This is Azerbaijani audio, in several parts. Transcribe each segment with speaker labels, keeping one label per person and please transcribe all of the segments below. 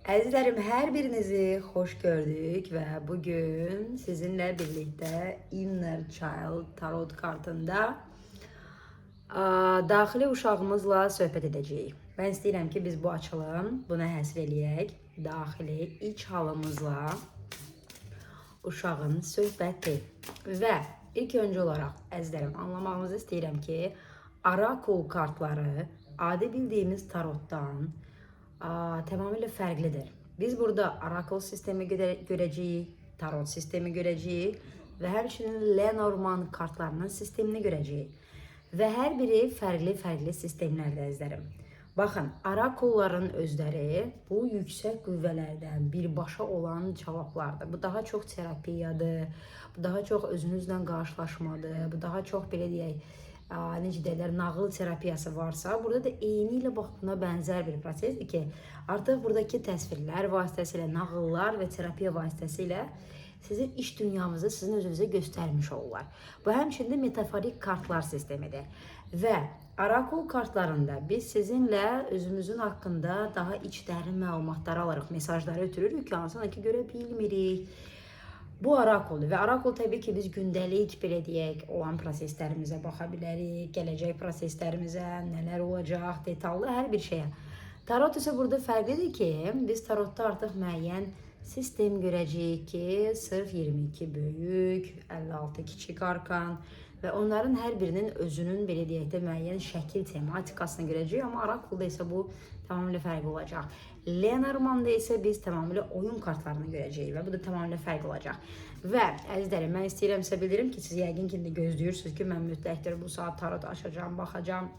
Speaker 1: Əzizlərim, hər birinizi xoş gördük və bugün sizinlə birlikdə Inner Child tarot kartında daxili uşağımızla söhbət edəcəyik. Mən istəyirəm ki, biz bu açılım buna həsr eləyək. Daxili iç halımızla uşağın söhbəti. Və ilk öncə olaraq, əzizlərim, anlamağınızı istəyirəm ki, Orakul kartları adi bildiyimiz tarotdan tamamilə fərqlidir. Biz burada Orakul sistemi görəcəyik, tarot sistemi görəcəyik və həmçinin Lenormand kartlarının sistemini görəcəyik. Və hər biri fərqli sistemlərdə əzizlərim. Baxın, orakulların özləri bu yüksək qüvvələrdən birbaşa olan cavablardır. Bu daha çox terapiyadır, bu daha çox özünüzlə qarşılaşmadır, bu daha çox belə deyək, necə deyirlər, nağıl terapiyası varsa, burada da eyni ilə bax buna bənzər bir prosesdir ki, artıq buradakı təsvirlər vasitəsilə, nağıllar və terapiya vasitəsilə sizin iş dünyamızı sizin özünüzə göstərmiş olurlar. Bu həmçinin metaforik kartlar sistemidir. Və Orakul kartlarında biz sizinlə özümüzün haqqında daha içdərin məlumatlar alırıq, mesajları ötürürük ki, hansını ki görə bilmirik. Bu orakuldur və orakul təbii ki, biz gündəlik belə deyək, olan proseslərimizə baxa bilərik, gələcək proseslərimizə, nələr olacaq, detallı hər bir şeyə. Tarot isə burada fərqlidir ki, biz tarotda artıq müəyyən sistem görəcəyik ki, sırf 22 böyük, 56 kiçik arkan və onların hər birinin özünün belə deyək də müəyyən şəkil tematikasını görəcəyik, amma orakulda isə bu tamamilə fərqli olacaq. Lenormandda isə biz tamamilə oyun kartlarını görəcəyik və bu da tamamilə fərqli olacaq. Və əzizlərim, mən istəyirəmsə bildirim ki, siz yəqin ki, gözləyirsiniz ki, mən mütləqdir bu saat tarot açacağım, baxacağım.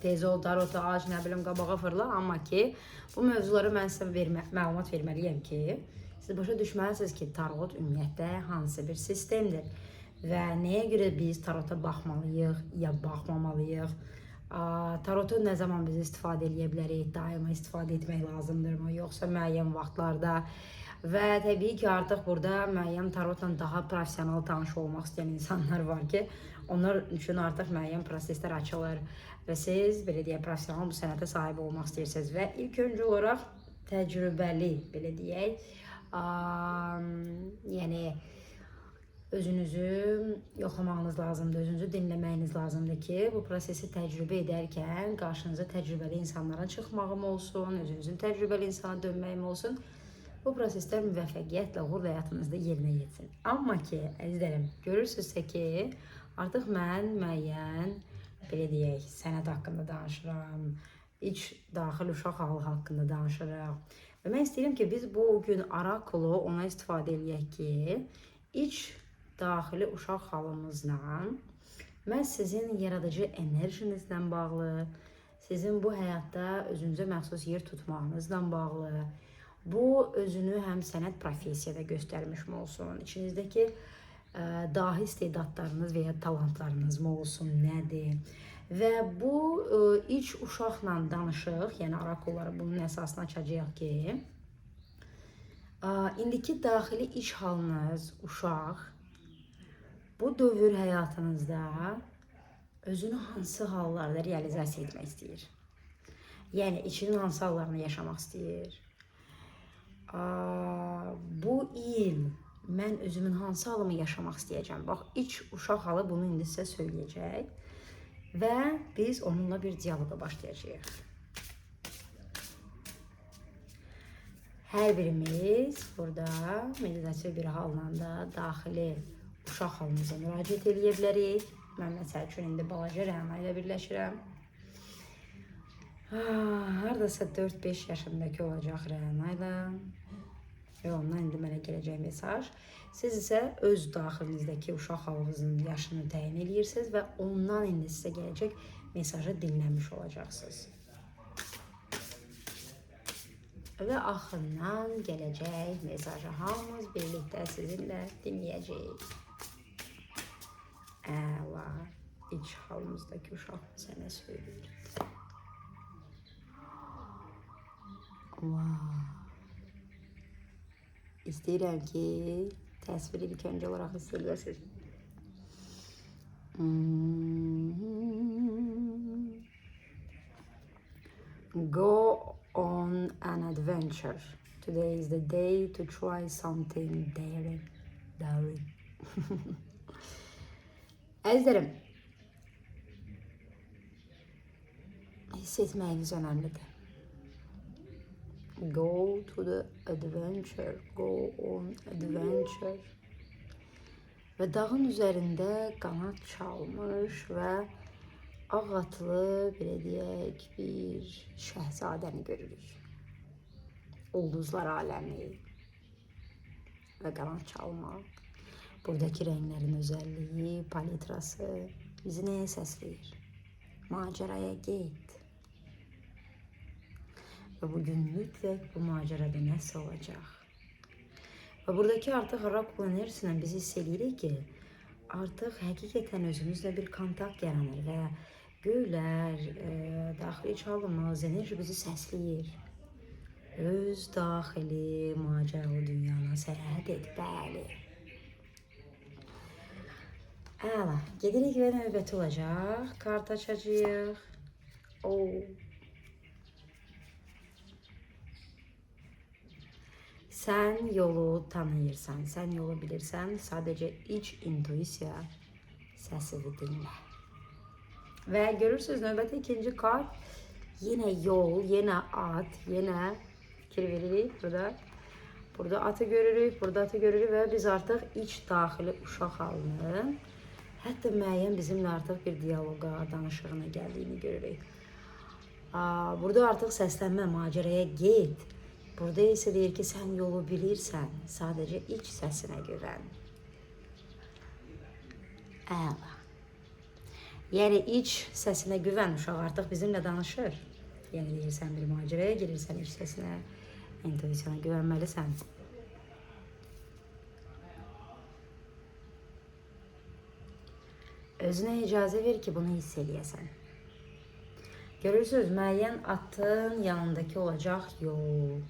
Speaker 1: Tez ol, tarotu aç, nə bilim, qabağa fırla. Amma ki, bu mövzuları mən sizə məlumat verməliyəm ki, siz başa düşməlisiniz ki, tarot ümumiyyətlə hansı bir sistemdir və nəyə görə biz tarota baxmalıyıq ya baxmamalıyıq. Tarotu nə zaman biz istifadə edə bilərik, daima istifadə etmək lazımdırmı, yoxsa müəyyən vaxtlarda. Və təbii ki, artıq burada müəyyən tarotla daha professional tanış olmaq istəyən insanlar var ki, onlar üçün artıq müəyyən proseslər açılır və siz, belə deyək, professional bu sənətə sahib olmaq istəyirsiniz və ilk öncə olaraq təcrübəli, belə deyək, yəni özünüzü yoxlamağınız lazımdır, özünüzü dinləməyiniz lazımdır ki, bu prosesi təcrübə edərkən qarşınıza təcrübəli insanların çıxmağım olsun, özünüzün təcrübəli insana dönməyim olsun. Bu proseslər müvəffəqiyyətlə uğurla həyatınızda yerinə yetsin. Amma ki, əzizlərim, görürsünüzsə ki, artıq mən müəyyən, belə deyək, sənət haqqında danışıram, iç daxil uşaq halı haqqında danışırıq. Və mən istəyirəm ki, biz bu gün orakulu ona istifadə edək ki, iç daxili uşaq halımızla mən sizin yaradıcı enerjinizlə bağlı, sizin bu həyatda özünüzə məxsus yer tutmağınızla bağlı, bu özünü həm sənət professiyada göstərmiş mi olsun, içinizdəki dahi istedadlarınız və ya talantlarınız mı olsun, nədir? Və bu iç uşaqla danışıq, yəni orakulları bunun əsasını açacağıq ki, indiki daxili iç halınız, uşaq, bu dövr həyatınızda özünü hansı hallarda realizasiya etmək istəyir? Yəni, içinin hansı hallarını yaşamaq istəyir? Bu il mən özümün hansı halımı yaşamaq istəyəcəm? Bax, iç uşaq halı bunu indi sizə söyləyəcək və biz onunla bir diyaloqa başlayacağıq. Hər birimiz burada meditasiya bir halla da daxili uşaq halımıza müraciət edə bilərik. Mən məsəl üçün indi balaca Rəna ilə birləşirəm. Haradasa 4-5 yaşındakı olacaq Rəna ilə. Və ondan indi mənə gələcək mesaj. Siz isə öz daxilinizdəki uşaq halınızın yaşını təyin edirsiniz və ondan indi sizə gələcək mesajı dinləmiş olacaqsınız. Və axırdan gələcək mesajı hamımız birlikdə sizinlə dinləyəcəyik. Əla, iç halımızdakı uşaq sənə söyləyir. İstəyirəm ki, təsviri ilk öncə olaraq hiss edəsiniz. Go on an adventure. Today is the day to try something daring. Əzizlərim, hissetməyiniz önəmlidir. Go to the adventure, go on adventure. Ve dağın üzerinde kanat çalmış ve ağatlı bir şehzadəni görürük. Ulduzlar alemi ve kanat çalmak. Buradaki renklerin özelliği, palitrası bizi neye səsləyir? Maceraya git. Ve bugün mütləq bu macerada nəsə olacaq. Ve buradaki artık Oracle enerjisiyle biz hiss edirik ki artık hakikaten özümüzle bir kontak yaranır ve göyler, daxili çalımız, enerji bizi səsləyir. Öz daxili maceralı dünyana səyahət et, bəli. Əla, gedirik və növbəti olacaq. Kart açacağıq. Sen yolu tanıyırsan, sen yolu bilirsen sadece iç intuisiya səsini dinlə. Və görürsünüz növbəti ikinci kart yine yol, yine at, yine fikir veririk burada. Burada atı görürük, burada atı görürük ve biz artık iç daxili uşaq halını, hətta müəyyən bizimle artık bir diyaloqa, danışığına gəldiyini görürük. Burada artık səslənmə, maceraya git. Burada ise deyir ki sen yolu bilirsən, sadece iç sesine güven. Əla. Yəni iç sesine güven, uşaq artıq bizimle danışır. Yəni deyirsən bir maceraya girirsən, iç sesine, intuisyona güvenməlisən. Özünə icazə ver ki bunu hiss eləyəsən. Görürsünüz müəyyən atın yanındaki olacaq yol.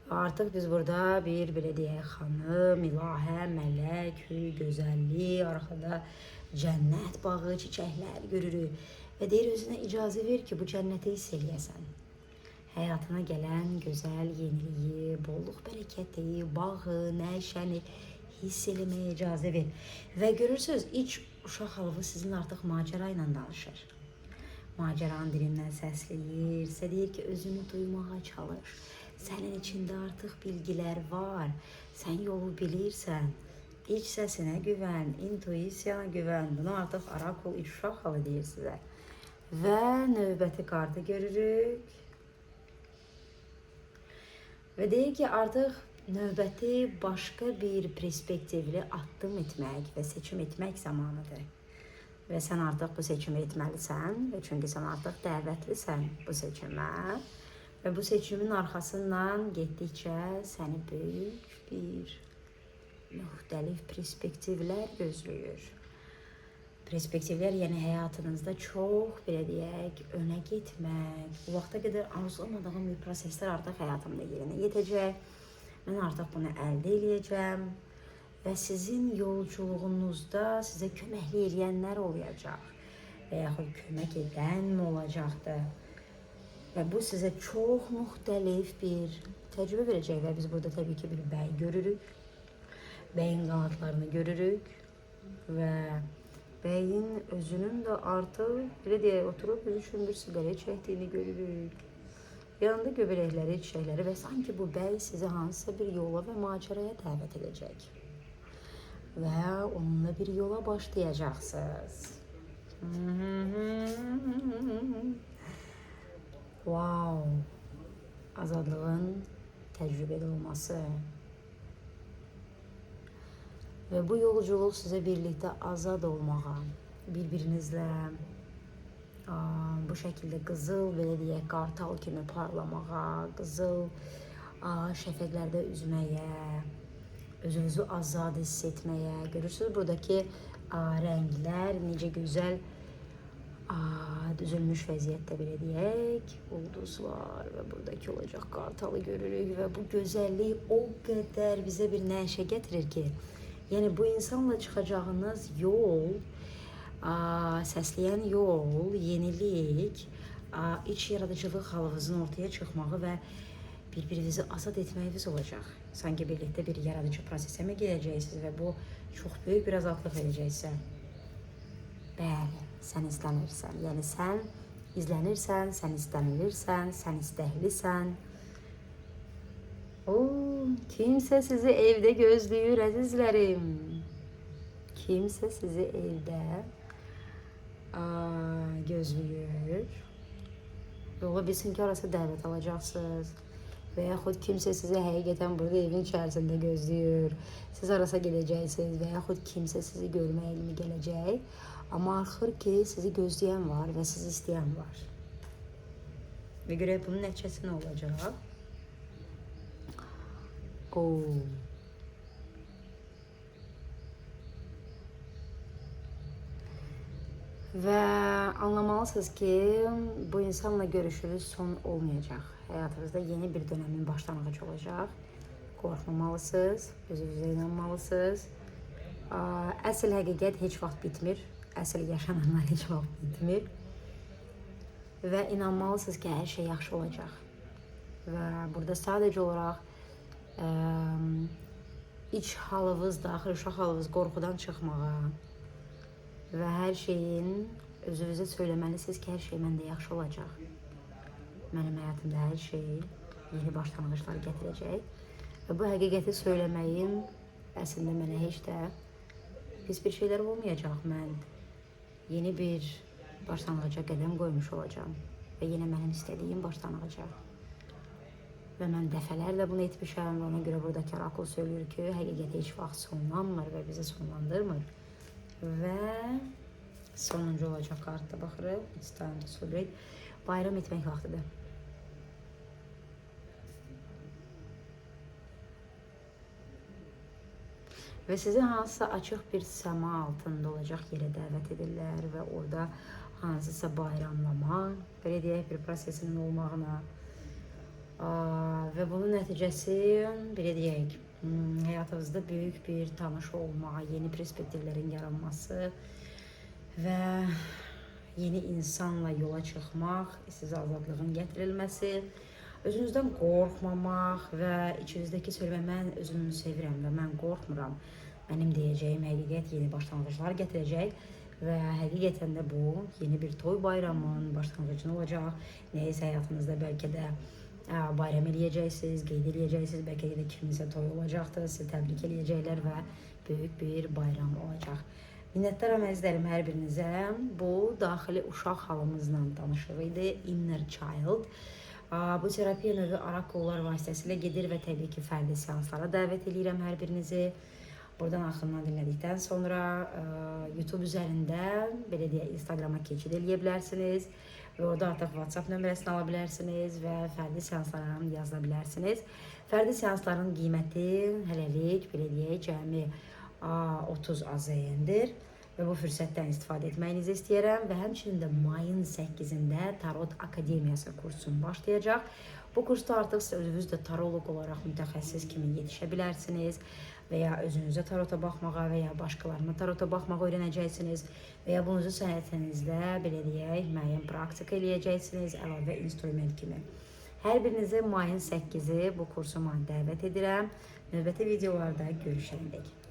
Speaker 1: Artık biz burada bir belediye xanım, ilahə, mələk, gözəllik, arkada cennet bağı, çiçəklər görürük. Və deyir özünə icazə ver ki bu cənnəti hiss eləyəsən. Həyatına gələn gözəl yeniliyi, bolluq bərəkəti, bağı, nəşəni hiss eləməyə icazə ver. Və görürsünüz iç uşaq halğı sizin artıq macera ilə danışır. Maceranın dilindən səsləyir, sizə deyir ki özünü duymağa çalış. Sənin içində artıq bilgilər var, sən yolu bilirsən, iç səsinə güvən, intuisiyana güvən. Bunu artıq Oracle iç uşaq halı deyir sizə. Və növbəti kartı görürük. Və deyir ki artıq növbəti başqa bir perspektivli addım etmək və seçim etmək zamanıdır. Və sən artıq bu seçimi etməlisən və çünki sən artıq dəvətlisən bu seçimə. Və bu seçimin arxasından getdikcə səni böyük bir müxtəlif perspektivlər gözləyir. Perspektivlər yəni həyatınızda çox, belə deyək, önə getmək, bu vaxta qədər arzulamadığım bir proseslər artıq həyatımda yerinə yetəcək. Mən artıq bunu əldə edəcəm və sizin yolculuğunuzda sizə köməkli eləyənlər olacaq və yaxud kömək edən mi olacaqdır? Ve bu size çok muhtelif bir tecrübe verecek ve biz burada tabii ki bir bəy görürük. Bəyin qanatlarını görürük ve bəyin özünün de artıq belə deyək, oturub öz üçün bir siqaret çəkdiyini görürük. Yanında göbələkləri, çiçəkləri və sanki bu bəy sizi hansısa bir yola və maceraya dəvət edəcək. Və onunla bir yola başlayacaqsınız. Wow, azadlığın tecrübeli olması ve bu yolculuk size birlikte azad olmağa, birbirinizle bu şekilde qızıl belə deyək, qartal kimi parlamağa, qızıl şəfəqlərdə üzməyə, özünüzü azad hiss etməyə. Görürsünüz buradaki renkler necə gözəl düzülmüş vəziyyətdə belə deyək, ulduzlar və buradakı olacaq qartalı görürük və bu gözəllik o qədər bizə bir nəşə gətirir ki, yəni bu insanla çıxacağınız yol, səsləyən yol, yenilik, iç yaradıcılıq halınızın ortaya çıxmağı və bir-birinizi azad etməyiniz olacaq. Sanki birlikdə bir yaradıcı prosesə mi girəcəksiniz və bu çox böyük bir azadlıq verəcəksə. Bəli, sən izlənirsən. Yəni sən izlənirsən, sən istənilirsən, sən istəklisən. Kimsə sizi evdə gözləyir, əzizlərim. Kimsə sizi evdə gözləyir. Ola bilsin ki, arası dəvət alacaqsınız. Və yaxud kimsə sizi həqiqətən burada evin içərisində gözləyir. Siz arasa gedəcəksiniz və yaxud kimsə sizi görməyə elmi gələcək. Amma axır ki, sizi gözləyən var və sizi istəyən var. Və görək bunun nəticəsi nə olacaq? Və anlamalısınız ki, bu insanla görüşünüz son olmayacaq. Həyatınızda yeni bir dönəmin başlanğıcı olacaq. Qorxmamalısınız, özünüzə inanmalısınız. Əsl həqiqət heç vaxt bitmir. Əsl yaşananlar heç vaxt bitmir. Və inanmalısınız ki, hər şey yaxşı olacaq. Və burada sadəcə olaraq iç halınız, daxil uşaq halınız qorxudan çıxmağa və hər şeyin özünüzə söyləməlisiniz ki, hər şey məndə yaxşı olacaq. Mənim həyatımda hər şey yeni başlanğıclar gətirəcək. Və bu həqiqəti söyləməyin əslində mənə heç də pis bir şeylər olmayacaq. Mən yeni bir başlanğıca qədəm qoymuş olacağım və yenə mənim istədiyim başlanğıca. Və mən dəfələrlə bunu etmişəm və ona görə buradakı orakul söylüyor ki, həqiqət heç vaxt sonlanmır və bizi sonlandırmır. Və sonuncu olacaq kartda baxırıq. It's time to celebrate. Bayram etmək vaxtıdır. Və sizi hansısa açıq bir səma altında olacaq yerə dəvət edirlər və orada hansısa bayramlama, belə deyək, bir prosesinin olmağına və bunun nəticəsi, belə deyək, həyatınızda böyük bir tanış olma, yeni perspektivlərin yaranması və yeni insanla yola çıxmaq, sizə azadlığın gətirilməsi, özünüzdən qorxmamaq və içinizdəki söyləmə, mən özümü sevirəm və mən qorxmuram. Mənim deyəcəyim həqiqət yeni başlanğıclar gətirəcək və həqiqətən də bu yeni bir toy bayramın başlanğıcı olacaq. Nəyəsə həyatınızda bəlkə də bayram eləyəcəksiniz, qeyd eləyəcəksiniz, bəlkə də kiminsə toy olacaqdır, sizi təbrik eləyəcəklər və böyük bir bayram olacaq. Minnətdaram əzizlərim hər birinizə. Bu daxili uşaq halımızla danışıq idi, Inner Child. Bu terapiya növü orakullar vasitəsilə gedir və təbii ki, fərdi seanslara dəvət edirəm hər birinizi. Buradan axırından dinlədikdən sonra YouTube üzərində, belə deyək, Instagrama keçid eləyə bilərsiniz və orada artıq WhatsApp nömrəsini ala bilərsiniz və fərdi seanslara yazıla bilərsiniz. Fərdi seansların qiyməti hələlik, belə deyək, cəmi 30 AZN-dir və bu fürsətdən istifadə etməyinizi istəyirəm və həmçinin də mayın 8-də Tarot Akademiyası kursun başlayacaq. Bu kursda artıq özünüz də tarolog olaraq mütəxəssis kimi yetişə bilərsiniz və ya özünüzə tarota baxmağa və ya başqalarına tarota baxmağa öyrənəcəksiniz və ya bunuzu sənətinizdə, belə deyək, müəyyən praktika eləyəcəksiniz, əlavə instrument kimi. Hər birinizi mayın 8-i bu kursuma dəvət edirəm. Növbəti videolarda görüşəndək.